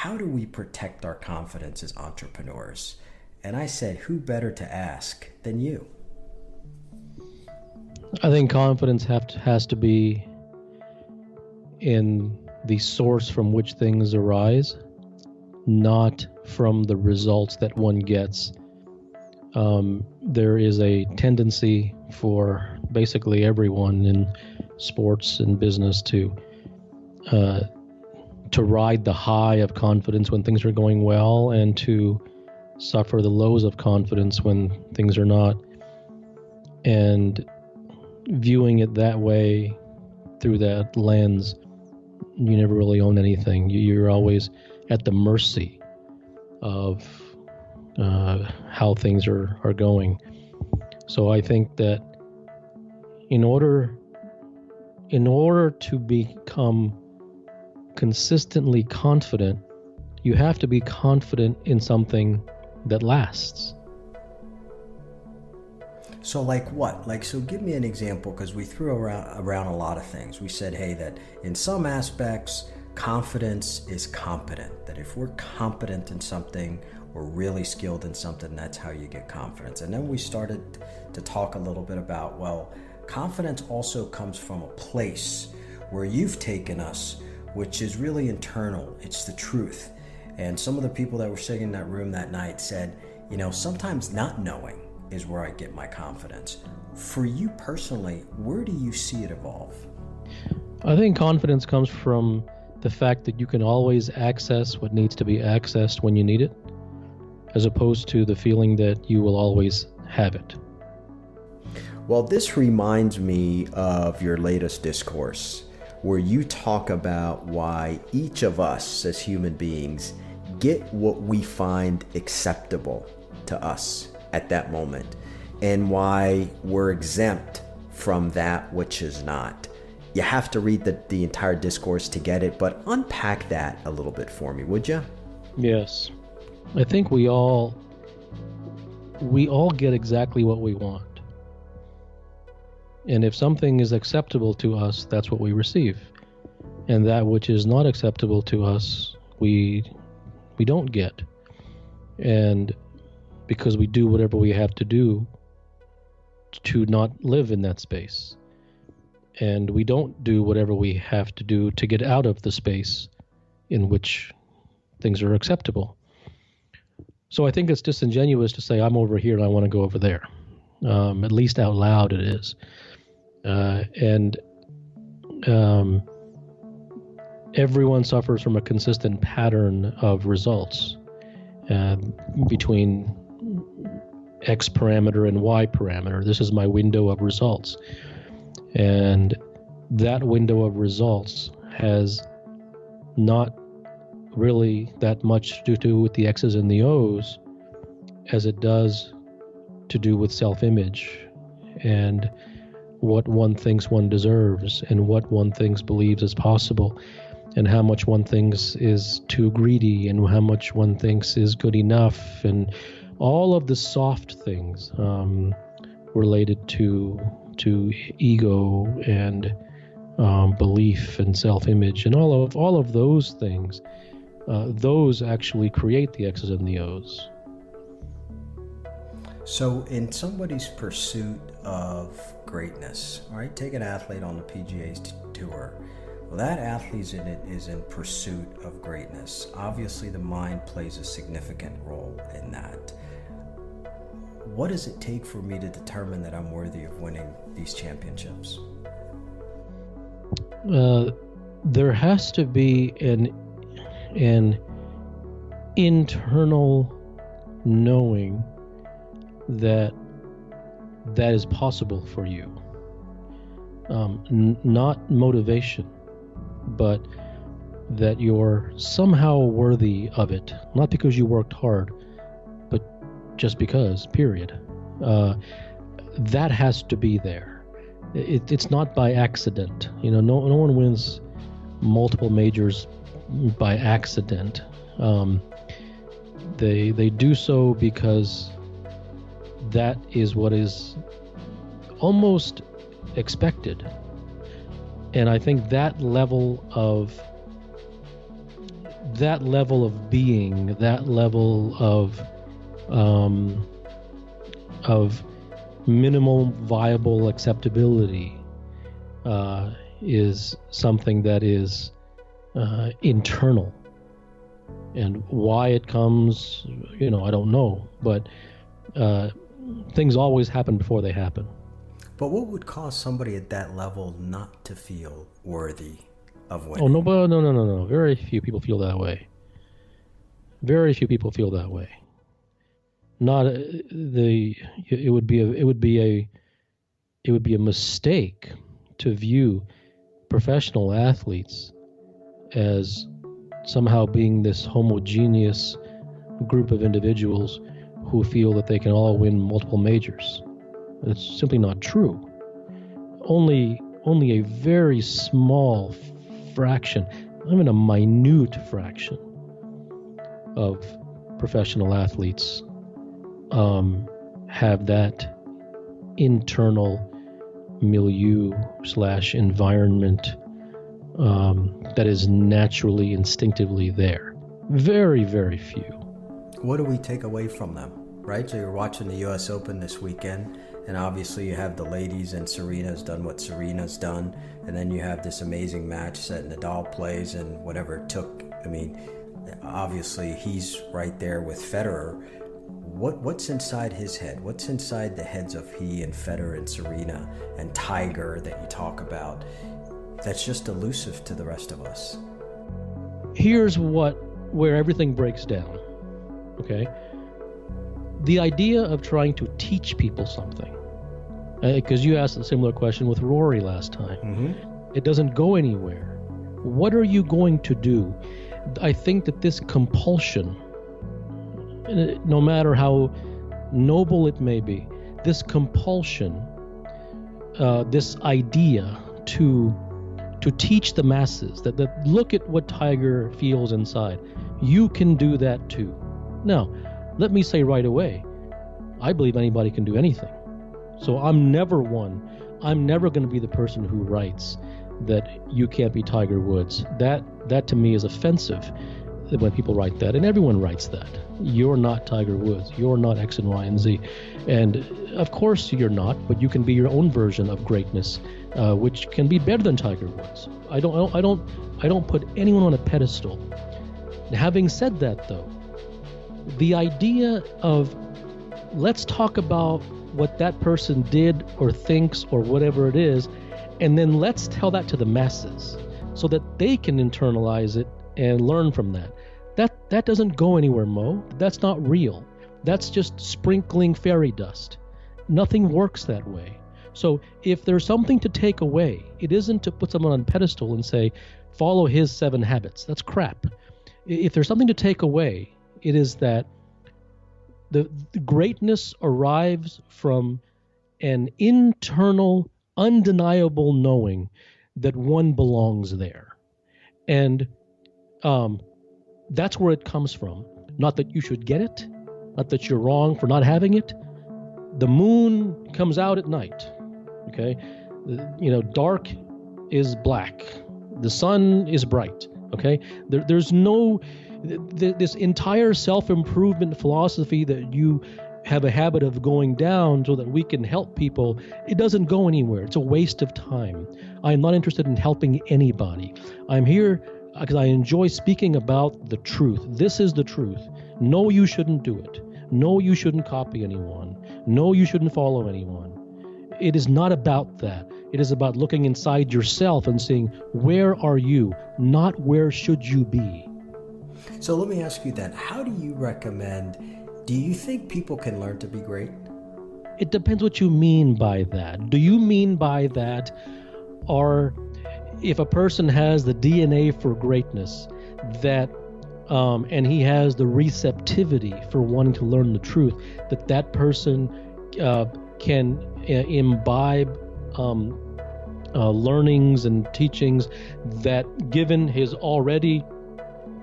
how do we protect our confidence as entrepreneurs? And I said, who better to ask than you? I think confidence has to be in the source from which things arise, not from the results that one gets. There is a tendency for basically everyone in sports and business to ride the high of confidence when things are going well, and to suffer the lows of confidence when things are not. And viewing it that way, through that lens, you never really own anything. You're always at the mercy of how things are going. So I think that in order to become consistently confident, you have to be confident in something that lasts. So like what? So give me an example, because we threw around a lot of things. We said, hey, that in some aspects, confidence is competent. That if we're competent in something, we're really skilled in something, that's how you get confidence. And then we started to talk a little bit about, well, confidence also comes from a place where you've taken us, which is really internal. It's the truth. And some of the people that were sitting in that room that night said, sometimes not knowing is where I get my confidence. For you personally, where do you see it evolve? I think confidence comes from the fact that you can always access what needs to be accessed when you need it, as opposed to the feeling that you will always have it. Well, this reminds me of your latest discourse, where you talk about why each of us as human beings get what we find acceptable to us at that moment, and why we're exempt from that which is not. You have to read the entire discourse to get it, but unpack that a little bit for me, would you? Yes. I think we all get exactly what we want. And if something is acceptable to us, that's what we receive. And that which is not acceptable to us, we don't get. And because we do whatever we have to do to not live in that space. And we don't do whatever we have to do to get out of the space in which things are acceptable. So I think it's disingenuous to say, I'm over here and I want to go over there. At least out loud it is. Everyone suffers from a consistent pattern of results between X parameter and Y parameter. This is my window of results. And that window of results has not really that much to do with the X's and the O's as it does to do with self-image and what one thinks one deserves and what one thinks believes is possible and how much one thinks is too greedy and how much one thinks is good enough, and all of the soft things related to ego and belief and self-image and all of those things. Those actually create the X's and the O's. So in somebody's pursuit of greatness, right? Take an athlete on the PGA Tour. Well, that athlete is in pursuit of greatness. Obviously, the mind plays a significant role in that. What does it take for me to determine that I'm worthy of winning these championships? There has to be an internal knowing that is possible for you. Not motivation, but that you're somehow worthy of it. Not because you worked hard, but just because, period. That has to be there. It's not by accident. No one wins multiple majors by accident. They do so because that is what is almost expected. And I think that level of that level of being, that level of minimal viable acceptability is something that is internal. And why it comes, I don't know. But things always happen before they happen. But what would cause somebody at that level not to feel worthy of winning? Oh, no. Very few people feel that way. Very few people feel that way. It would be a mistake to view professional athletes as somehow being this homogeneous group of individuals who feel that they can all win multiple majors. It's simply not true. Only a very small fraction, even a minute fraction of professional athletes have that internal milieu / environment that is naturally, instinctively there. Very, very few. What do we take away from them, right? So you're watching the U.S. Open this weekend, and obviously you have the ladies, and Serena's done what Serena's done, and then you have this amazing match that Nadal plays, and whatever it took. I mean, obviously he's right there with Federer. What's inside his head? What's inside the heads of he and Federer and Serena and Tiger that you talk about that's just elusive to the rest of us? Here's where everything breaks down, okay? The idea of trying to teach people something, because you asked a similar question with Rory last time. Mm-hmm. It doesn't go anywhere. What are you going to do? I think that this compulsion, no matter how noble it may be, this compulsion, this idea to teach the masses that look at what Tiger feels inside. You can do that too. Now, let me say right away, I believe anybody can do anything. So I'm never going to be the person who writes that you can't be Tiger Woods. That to me is offensive when people write that, and everyone writes that. You're not Tiger Woods. You're not X and Y and Z. And of course you're not, but you can be your own version of greatness, which can be better than Tiger Woods. I don't put anyone on a pedestal. Having said that, though, the idea of let's talk about what that person did or thinks or whatever it is, and then let's tell that to the masses so that they can internalize it and learn from that. That doesn't go anywhere, Mo. That's not real. That's just sprinkling fairy dust. Nothing works that way. So if there's something to take away, it isn't to put someone on a pedestal and say, follow his 7 habits. That's crap. If there's something to take away, it is that the greatness arrives from an internal, undeniable knowing that one belongs there. And that's where it comes from. Not that you should get it, not that you're wrong for not having it. The moon comes out at night, okay? Dark is black. The sun is bright, okay? There's no... This entire self-improvement philosophy that you have a habit of going down so that we can help people, it doesn't go anywhere. It's a waste of time. I'm not interested in helping anybody. I'm here because I enjoy speaking about the truth. This is the truth. No, you shouldn't do it. No, you shouldn't copy anyone. No, you shouldn't follow anyone. It is not about that. It is about looking inside yourself and saying, where are you? Not where should you be? So let me ask you then, how do you recommend, do you think people can learn to be great? It depends what you mean by that. Do you mean by that, or if a person has the DNA for greatness, that and he has the receptivity for wanting to learn the truth, that person can imbibe learnings and teachings that, given his already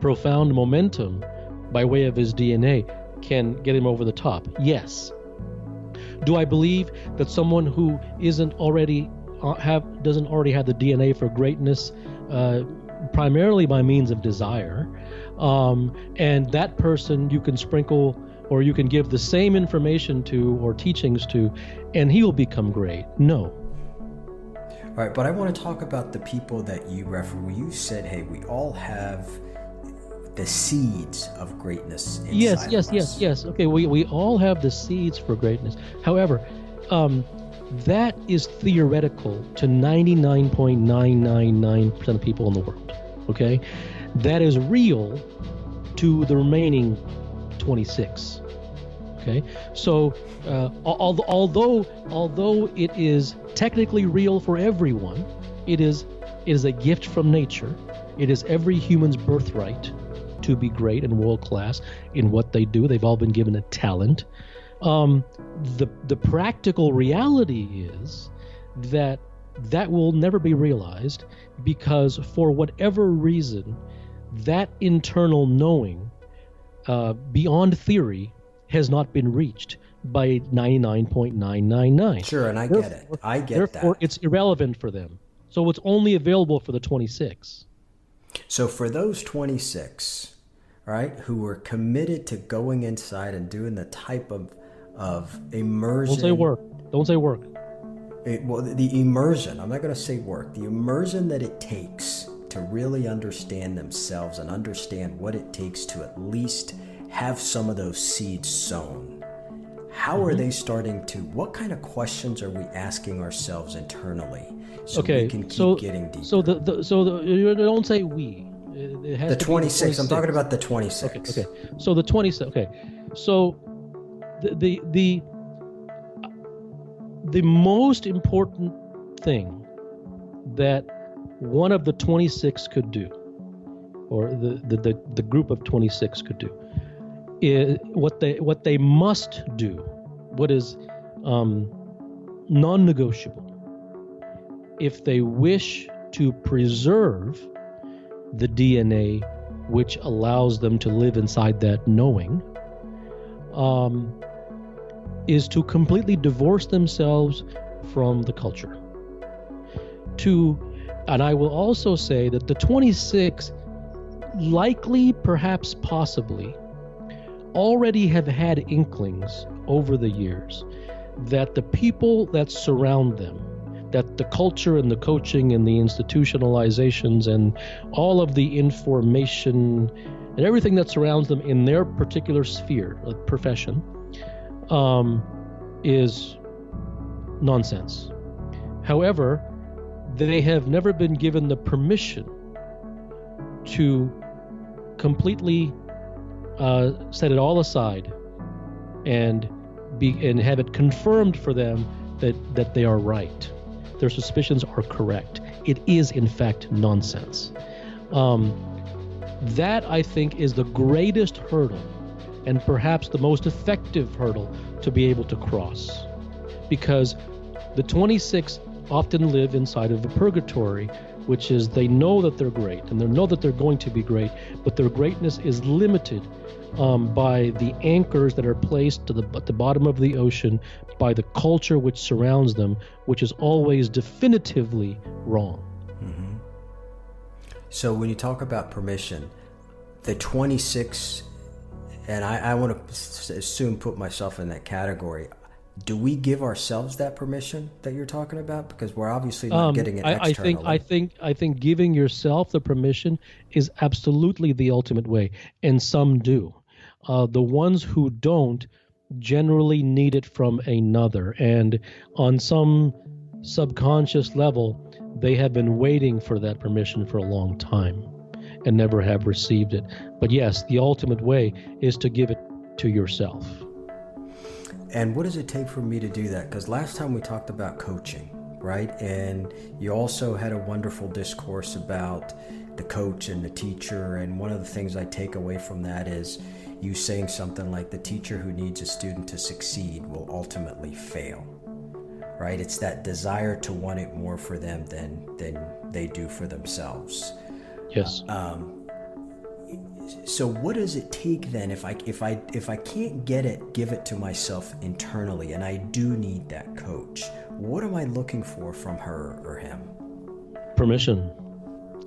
profound momentum by way of his DNA, can get him over the top? Yes. Do I believe that someone who doesn't already have the DNA for greatness primarily by means of desire. And that person you can sprinkle or you can give the same information to or teachings to, and he will become great. No. All right, but I want to talk about the people that you refer. You said, hey, we all have the seeds of greatness inside of us. Yes. Okay, we all have the seeds for greatness. However, that is theoretical to 99.999% of people in the world. Okay? That is real to the remaining 26. Okay? So, although it is technically real for everyone, it is a gift from nature. It is every human's birthright to be great and world class in what they do. They've all been given a talent. The practical reality is that will never be realized because for whatever reason, that internal knowing beyond theory has not been reached by 99.999. Sure, and I get it. I get that. Therefore, it's irrelevant for them. So it's only available for the 26. So for those 26, right, who were committed to going inside and doing the type of immersion. Don't say work. The immersion. I'm not going to say work. The immersion that it takes to really understand themselves and understand what it takes to at least have some of those seeds sown. How are they starting to? What kind of questions are we asking ourselves internally so we can keep getting deeper? So don't say we. It has the to 26. I'm talking about the 26. Okay. So the 26. Okay. So the most important thing that one of the 26 could do, or the group of 26 could do, is what they must do, what is non-negotiable, if they wish to preserve the DNA which allows them to live inside that knowing, is to completely divorce themselves from the culture. And I will also say that the 26 likely, perhaps possibly, already have had inklings over the years that the people that surround them, that the culture and the coaching and the institutionalizations and all of the information and everything that surrounds them in their particular sphere of profession is nonsense. However, they have never been given the permission to completely set it all aside and have it confirmed for them that they are right. Their suspicions are correct. It is in fact nonsense. That I think is the greatest hurdle and perhaps the most effective hurdle to be able to cross, because the 26 often live inside of a purgatory, which is they know that they're great and they know that they're going to be great, but their greatness is limited by the anchors that are placed at the bottom of the ocean by the culture which surrounds them, which is always definitively wrong. Mm-hmm. So when you talk about permission, the 26, and I want to assume put myself in that category, do we give ourselves that permission that you're talking about? Because we're obviously not getting it externally. I think giving yourself the permission is absolutely the ultimate way, and some do. The ones who don't generally need it from another, and on some subconscious level, they have been waiting for that permission for a long time and never have received it. But yes, the ultimate way is to give it to yourself. And what does it take for me to do that? Because last time we talked about coaching, right? And you also had a wonderful discourse about the coach and the teacher. And one of the things I take away from that is you saying something like the teacher who needs a student to succeed will ultimately fail, right? It's that desire to want it more for them than they do for themselves. Yes. So what does it take then if I can't give it to myself internally, and I do need that coach? What am I looking for from her or him? Permission.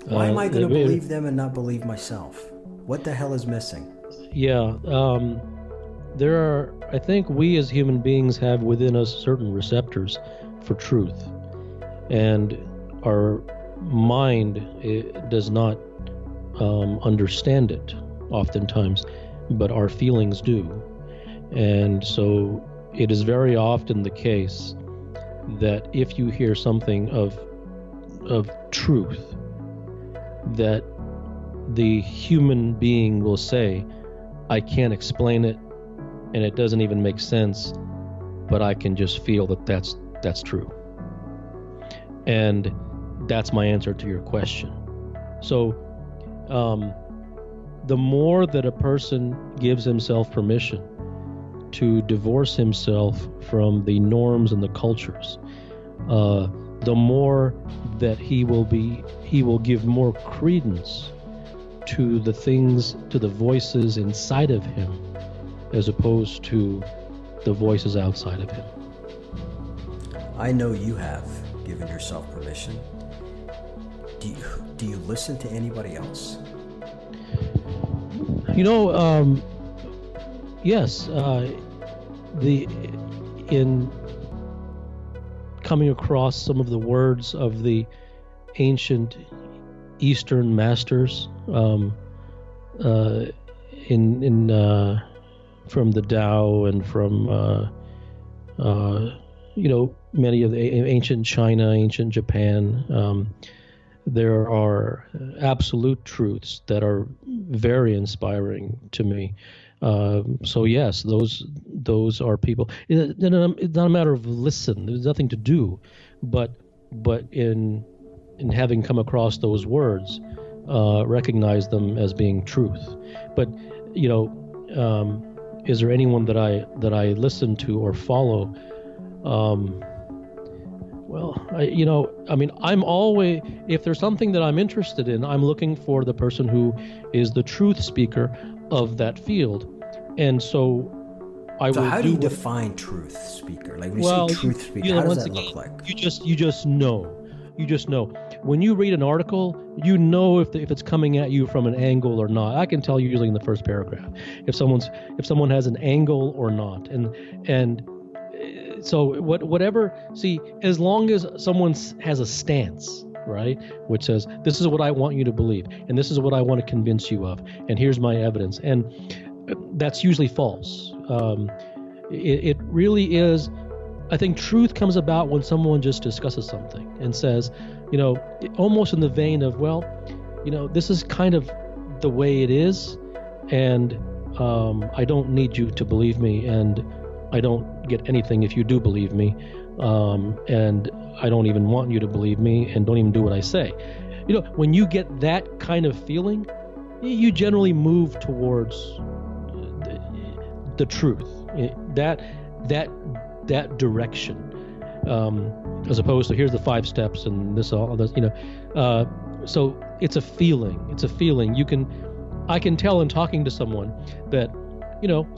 Why am I going to it- believe them and not believe myself? What the hell is missing? Yeah, there are, I think we as human beings have within us certain receptors for truth. And our mind does not understand it oftentimes, but our feelings do. And so it is very often the case that if you hear something of truth, that the human being will say, I can't explain it, and it doesn't even make sense, but I can just feel that that's true. And that's my answer to your question. So the more that a person gives himself permission to divorce himself from the norms and the cultures, the more that he will give more credence to the things, to the voices inside of him, as opposed to the voices outside of him. I know you have given yourself permission. Do you listen to anybody else? Yes. In coming across some of the words of the ancient Eastern masters, from the Tao and from many of the ancient China, ancient Japan, there are absolute truths that are very inspiring to me. So yes, those are people. It's not a matter of listen. There's nothing to do, but in having come across those words, recognize them as being truth. But is there anyone that I listen to or follow? I'm always, if there's something that I'm interested in, I'm looking for the person who is the truth speaker of that field. And so So how do you define truth speaker? Like when you say truth speaker, how does that look like? You just know. You just know. When you read an article, you know if it's coming at you from an angle or not. I can tell you usually in the first paragraph if someone has an angle or not. And so whatever. See, as long as someone has a stance, right, which says this is what I want you to believe, and this is what I want to convince you of, and here's my evidence, and that's usually false. It really is. I think truth comes about when someone just discusses something and says, almost in the vein of, this is kind of the way it is, and I don't need you to believe me, and I don't get anything if you do believe me, and I don't even want you to believe me, and don't even do what I say. When you get that kind of feeling, you generally move towards the truth, that direction, as opposed to here's the 5 steps and this all this. So it's a feeling. I can tell in talking to someone that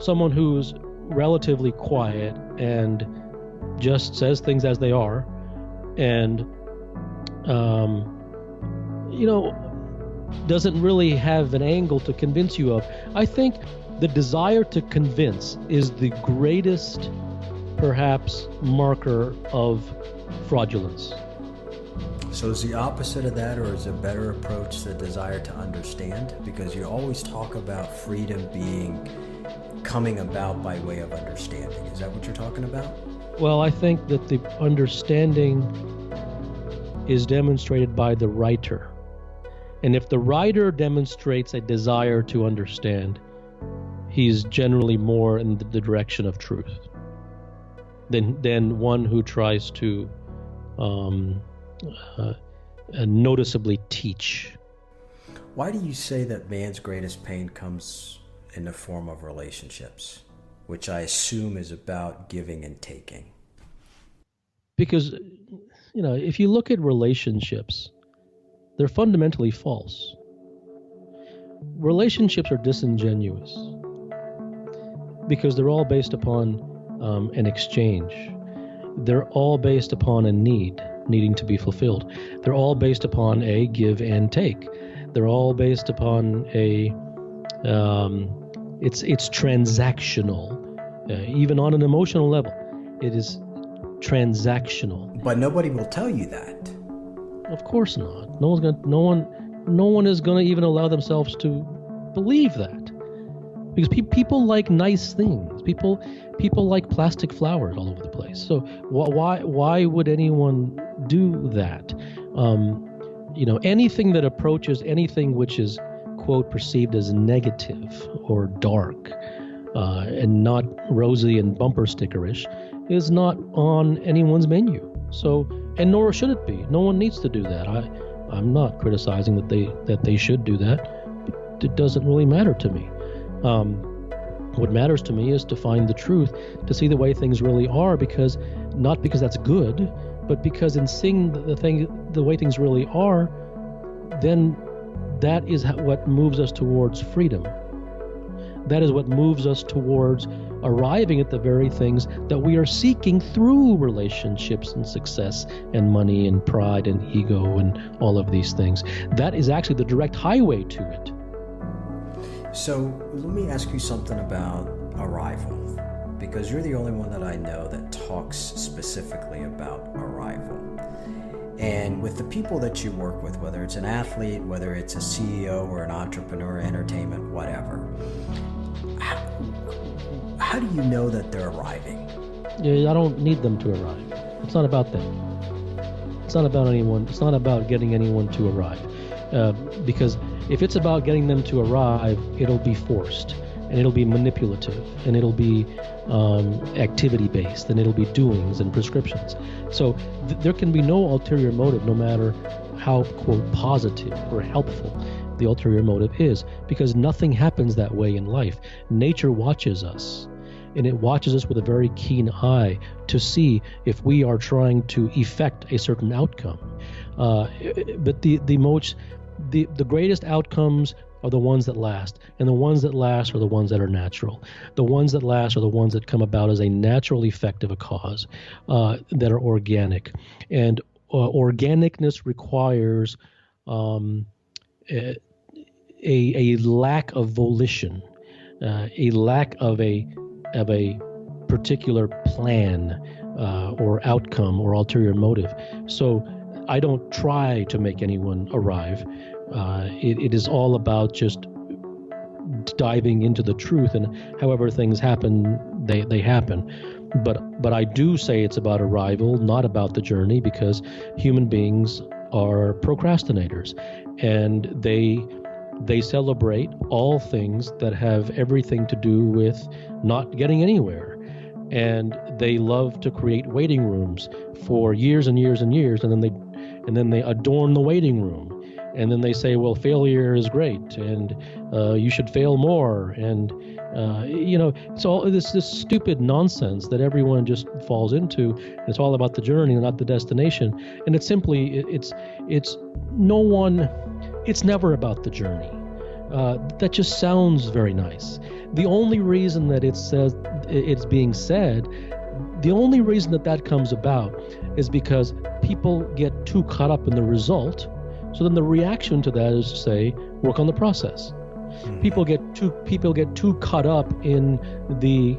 someone who's relatively quiet and just says things as they are, and doesn't really have an angle to convince you of. I think the desire to convince is the greatest, perhaps, marker of fraudulence. So is the opposite of that, or is a better approach the desire to understand? Because you always talk about freedom coming about by way of understanding. Is that what you're talking about? Well, I think that the understanding is demonstrated by the writer. And if the writer demonstrates a desire to understand, he's generally more in the direction of truth than one who tries to noticeably teach. Why do you say that man's greatest pain comes in the form of relationships, which I assume is about giving and taking? Because, if you look at relationships, they're fundamentally false. Relationships are disingenuous because they're all based upon an exchange. They're all based upon a need. needing to be fulfilled. They're all based upon a give and take. They're all based upon a it's transactional, even on an emotional level. It is transactional. But nobody will tell you that. Of course not. No one is gonna even allow themselves to believe that, because people like nice things. People like plastic flowers all over the place. So why would anyone do that? Anything that approaches anything which is, quote, perceived as negative or dark, and not rosy and bumper stickerish, is not on anyone's menu. So, and nor should it be. No one needs to do that. I'm not criticizing that they should do that. It doesn't really matter to me. What matters to me is to find the truth, to see the way things really are, not because that's good, but because in seeing the way things really are, then that is what moves us towards freedom. That is what moves us towards arriving at the very things that we are seeking through relationships and success and money and pride and ego and all of these things. That is actually the direct highway to it. So let me ask you something about arrival, because you're the only one that I know that talks specifically about arrival. And with the people that you work with, whether it's an athlete, whether it's a CEO or an entrepreneur, entertainment, whatever, how do you know that they're arriving? Yeah, I don't need them to arrive. It's not about them. It's not about anyone. It's not about getting anyone to arrive. Because if it's about getting them to arrive, it'll be forced, and it'll be manipulative, and it'll be activity-based, and it'll be doings and prescriptions. So there can be no ulterior motive, no matter how, quote, positive or helpful the ulterior motive is, because nothing happens that way in life. Nature watches us, and it watches us with a very keen eye to see if we are trying to effect a certain outcome. But the greatest outcomes are the ones that last, and the ones that last are the ones that are natural. The ones that last are the ones that come about as a natural effect of a cause, that are organic. And organicness requires a lack of volition, a lack of a particular plan or outcome or ulterior motive. So I don't try to make anyone arrive. It is all about just diving into the truth, and however things happen, they happen. But I do say it's about arrival, not about the journey, because human beings are procrastinators, and they celebrate all things that have everything to do with not getting anywhere. And they love to create waiting rooms for years and years and years, and then they adorn the waiting room. And then they say, well, failure is great, and you should fail more. And, it's all this stupid nonsense that everyone just falls into. It's all about the journey, not the destination. And it's simply, it's never about the journey. That just sounds very nice. The only reason that it's being said, the only reason that comes about is because people get too caught up in the result. So then the reaction to that is to say, work on the process. Mm-hmm. People get too caught up in the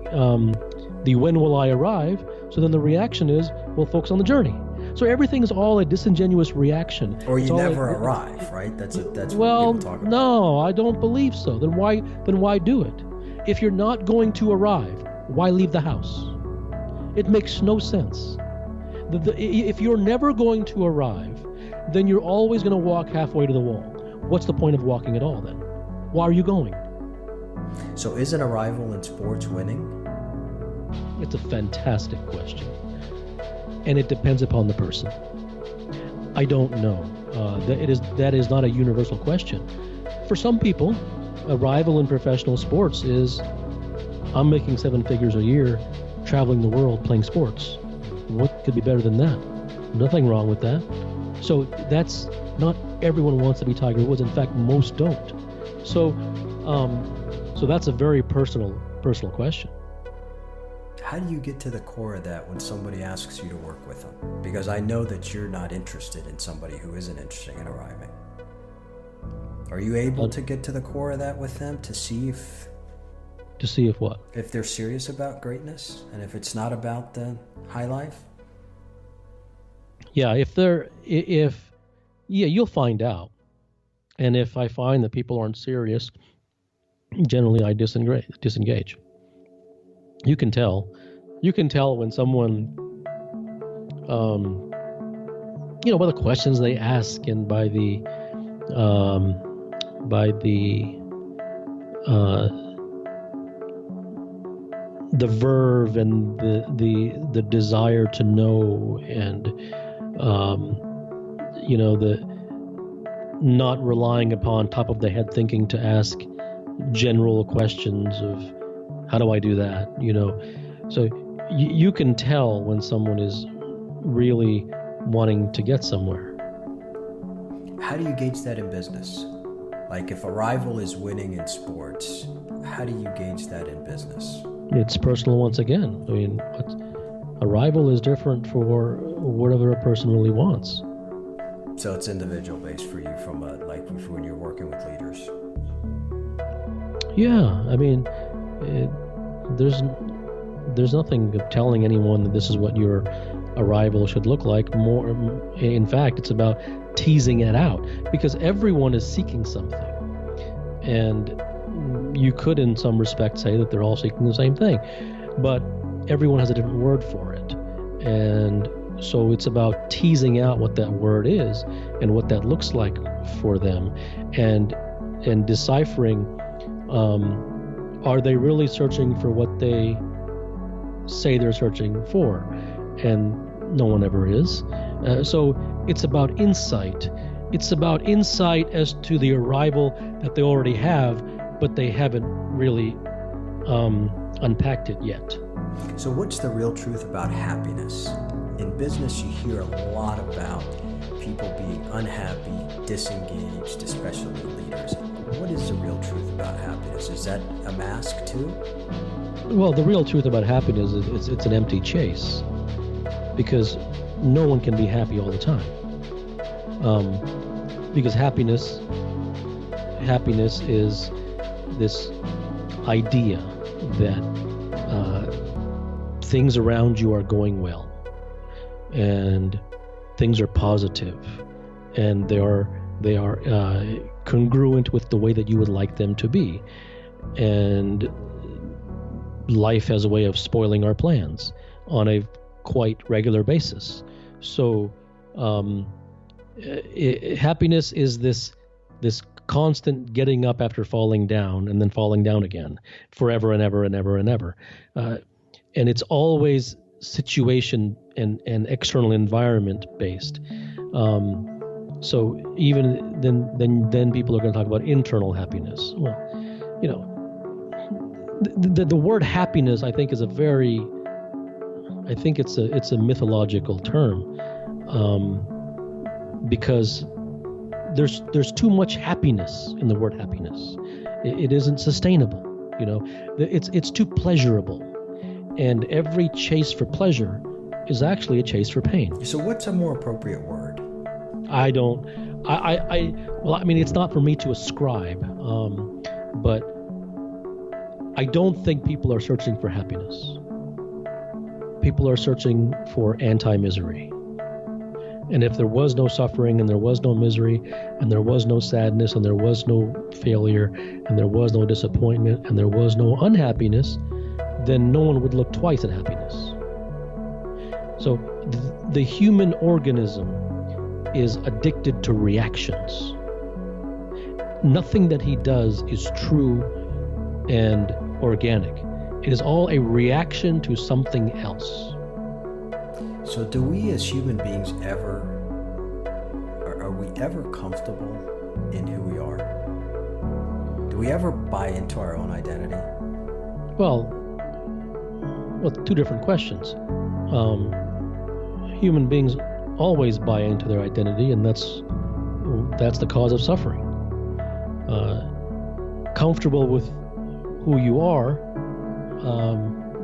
when will I arrive. So then the reaction is, well, focus on the journey. So everything is all a disingenuous reaction. Or you never arrive, right? That's what well, people talk about. No, I don't believe so. Then why do it? If you're not going to arrive, why leave the house? It makes no sense. If you're never going to arrive, then you're always going to walk halfway to the wall. What's the point of walking at all then? Why are you going? So is an arrival in sports winning? It's a fantastic question. And it depends upon the person. I don't know. That is not a universal question. For some people, arrival in professional sports is, I'm making 7 figures a year, traveling the world, playing sports. What could be better than that? Nothing wrong with that. So that's not everyone wants to be Tiger Woods. In fact, most don't. So that's a very personal question. How do you get to the core of that when somebody asks you to work with them? Because I know that you're not interested in somebody who isn't interested in arriving. Are you able to get to the core of that with them to see if... To see if what? If they're serious about greatness and if it's not about the high life? Yeah, you'll find out. And if I find that people aren't serious, generally I disengage. You can tell when someone, by the questions they ask and by the verve and the desire to know, and the not relying upon top of the head thinking to ask general questions of how do I do that, so you can tell when someone is really wanting to get somewhere. How do you gauge that in business? Like if a rival is winning in sports, how do you gauge that in business? It's personal once again. I mean, a rival is different for whatever a person really wants. So it's individual based for you from like when you're working with leaders. Yeah, I mean, there's nothing of telling anyone that this is what your arrival should look like. More, in fact, it's about teasing it out because everyone is seeking something, and you could, in some respect, say that they're all seeking the same thing, but everyone has a different word for it, and so it's about teasing out what that word is and what that looks like for them, and deciphering. Are they really searching for what they say they're searching for? And no one ever is. So it's about insight. It's about insight as to the arrival that they already have, but they haven't really unpacked it yet. So what's the real truth about happiness? In business, you hear a lot about people being unhappy, disengaged, especially leaders. What is the real truth about happiness? Is that a mask too? Well, the real truth about happiness is it's an empty chase, because no one can be happy all the time. Because happiness is this idea that things around you are going well, and things are positive, and they are congruent with the way that you would like them to be, and life has a way of spoiling our plans on a quite regular basis. So happiness is this constant getting up after falling down and then falling down again forever and ever and ever and ever, and it's always situation and external environment based. So even then people are going to talk about internal happiness. Well, the word happiness, I think, is it's a mythological term, because there's too much happiness in the word happiness. It isn't sustainable. It's too pleasurable, and every chase for pleasure is actually a chase for pain. So what's a more appropriate word? It's not for me to ascribe, but I don't think people are searching for happiness. People are searching for anti-misery. And if there was no suffering, and there was no misery, and there was no sadness, and there was no failure, and there was no disappointment, and there was no unhappiness, then no one would look twice at happiness. So the human organism is addicted to reactions. Nothing that he does is true and organic. It is all a reaction to something else. So do we as human beings are we ever comfortable in who we are? Do we ever buy into our own identity? Well, two different questions. Human beings always buy into their identity, and that's the cause of suffering. Comfortable with who you are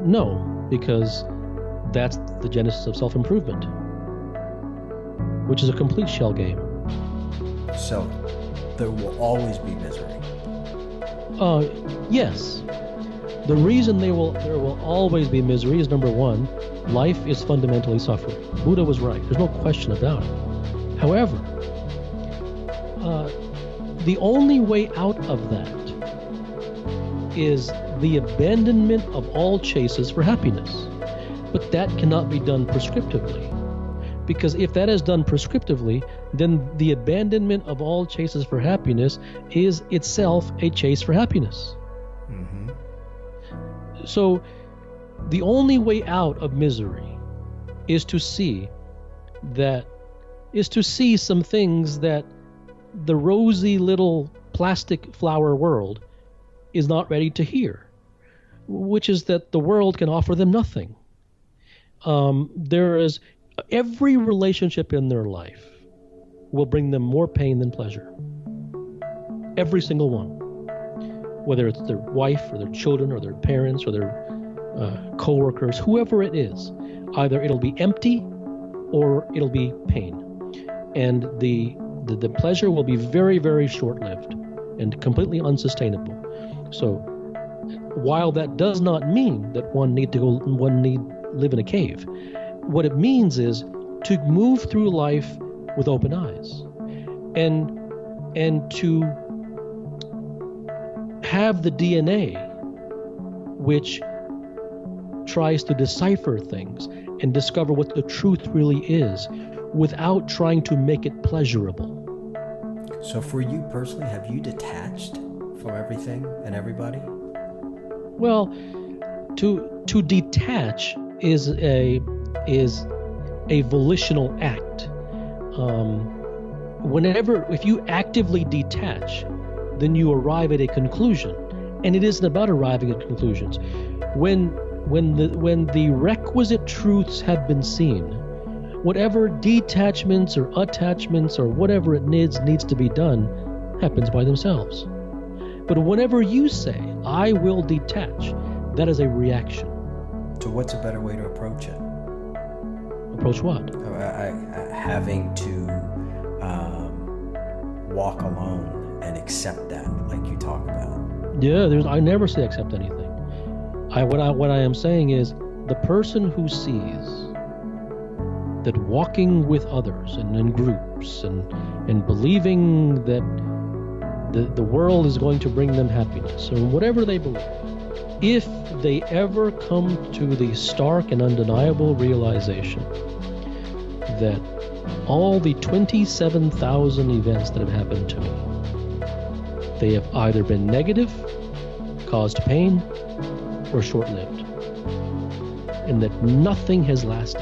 No, because that's the genesis of self-improvement, which is a complete shell game. So there will always be misery. Yes. The reason there will always be misery is, number one, life is fundamentally suffering. Buddha was right. There's no question about it. However, the only way out of that is the abandonment of all chases for happiness. But that cannot be done prescriptively. Because if that is done prescriptively, then the abandonment of all chases for happiness is itself a chase for happiness. Mm-hmm. So the only way out of misery is to see some things that the rosy little plastic flower world is not ready to hear, which is that the world can offer them nothing. There is every relationship in their life will bring them more pain than pleasure. Every single one. Whether it's their wife or their children or their parents or their co-workers, whoever it is, either it'll be empty or it'll be pain. And the pleasure will be very, very short-lived and completely unsustainable. So while that does not mean that one need live in a cave, what it means is to move through life with open eyes and to have the DNA which tries to decipher things and discover what the truth really is without trying to make it pleasurable. So for you personally, have you detached from everything and everybody? Well, to detach is a volitional act. If you actively detach, then you arrive at a conclusion, and it isn't about arriving at conclusions. When the requisite truths have been seen, whatever detachments or attachments or whatever it needs to be done happens by themselves. But whenever you say, I will detach, that is a reaction. So what's a better way to approach it? Approach what? Having to walk alone and accept that, like you talk about. Yeah, I never say accept anything. What I am saying is the person who sees that walking with others and in groups and believing that the world is going to bring them happiness or whatever they believe, if they ever come to the stark and undeniable realization that all the 27,000 events that have happened to me, they have either been negative, caused pain, or short-lived, and that nothing has lasted.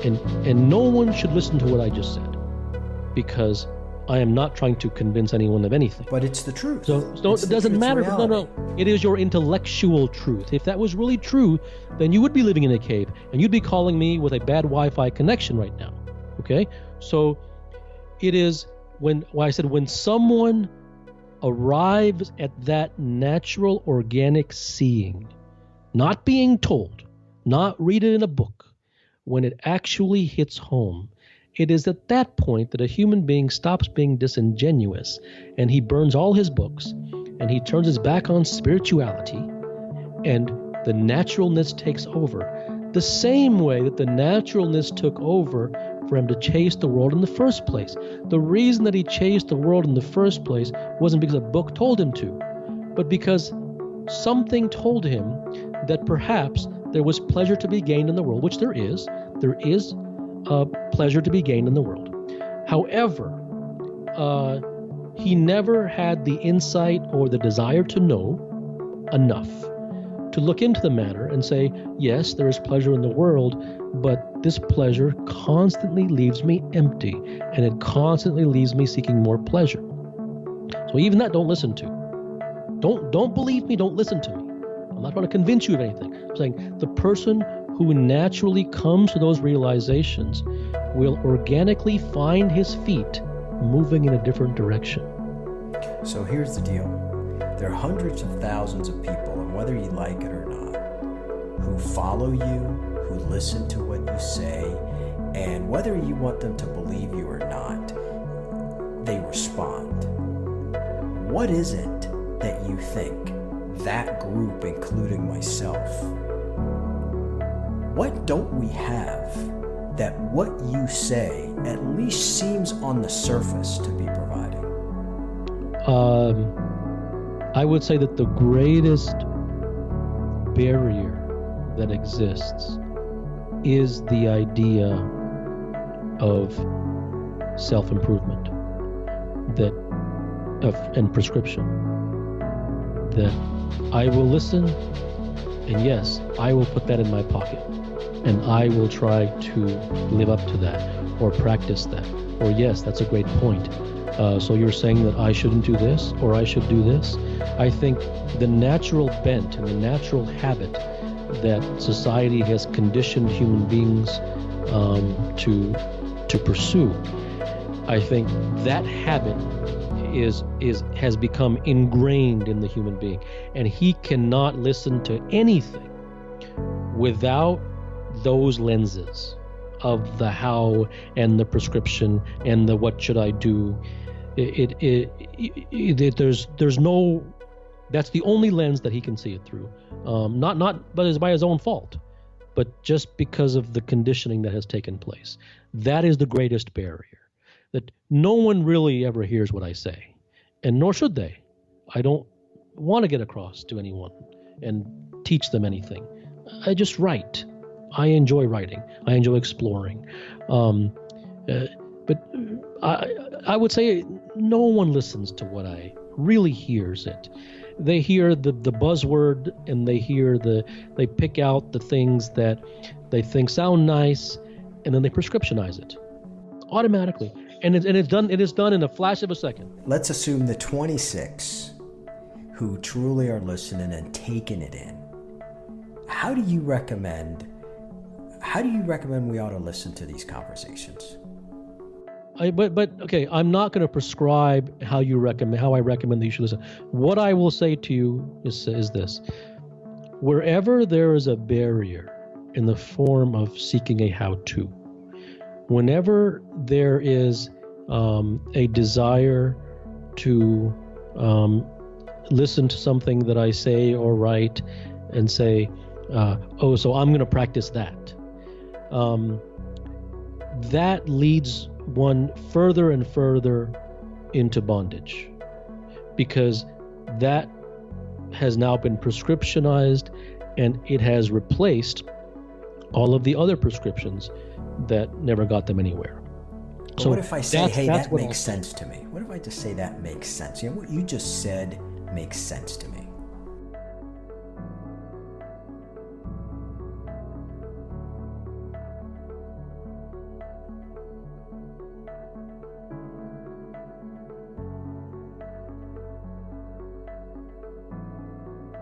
And no one should listen to what I just said, because I am not trying to convince anyone of anything. But it's the truth. So it doesn't matter. No. It is your intellectual truth. If that was really true, then you would be living in a cave, and you'd be calling me with a bad Wi-Fi connection right now. Okay? So it is when someone arrives at that natural, organic seeing, not being told, not read it in a book, when it actually hits home, it is at that point that a human being stops being disingenuous and he burns all his books and he turns his back on spirituality and the naturalness takes over. The same way that the naturalness took over for him to chase the world in the first place. The reason that he chased the world in the first place wasn't because a book told him to, but because something told him that perhaps there was pleasure to be gained in the world, which there is. There is pleasure to be gained in the world. However, he never had the insight or the desire to know enough to look into the matter and say, yes, there is pleasure in the world, but this pleasure constantly leaves me empty, and it constantly leaves me seeking more pleasure. So even that, don't listen to. Don't believe me, don't listen to me. I'm not trying to convince you of anything. I'm saying the person who naturally comes to those realizations will organically find his feet moving in a different direction. So here's the deal. There are hundreds of thousands of people, and whether you like it or not, who follow you, who listen to what you say, and whether you want them to believe you or not, they respond. What is it that you think that group, including myself, what don't we have that what you say at least seems on the surface to be providing? I would say that the greatest barrier that exists is the idea of self-improvement and prescription. That I will listen, and yes, I will put that in my pocket, and I will try to live up to that or practice that. Or yes, that's a great point. So you're saying that I shouldn't do this or I should do this? I think the natural bent and the natural habit that society has conditioned human beings to pursue, I think that habit has become ingrained in the human being, and he cannot listen to anything without those lenses of the how and the prescription and the what should I do. There's no, that's the only lens that he can see it through. But it's by his own fault, but just because of the conditioning that has taken place. That is the greatest barrier, that no one really ever hears what I say, and nor should they. I don't want to get across to anyone and teach them anything. I just write. I enjoy writing. I enjoy exploring. But I would say no one listens to what I really hears it. They hear the buzzword, and they pick out the things that they think sound nice, and then they prescriptionize it automatically. And it is done in a flash of a second. Let's assume the 26 who truly are listening and taking it in. How do you recommend we ought to listen to these conversations? Okay, I'm not going to prescribe how I recommend that you should listen. What I will say to you is this: wherever there is a barrier in the form of seeking a how-to, whenever there is a desire to listen to something that I say or write and say, so I'm going to practice that. That leads one further and further into bondage, because that has now been prescriptionized, and it has replaced all of the other prescriptions that never got them anywhere. But so what if I say, hey, that makes sense to me? What if I just say that makes sense? What you just said makes sense to me.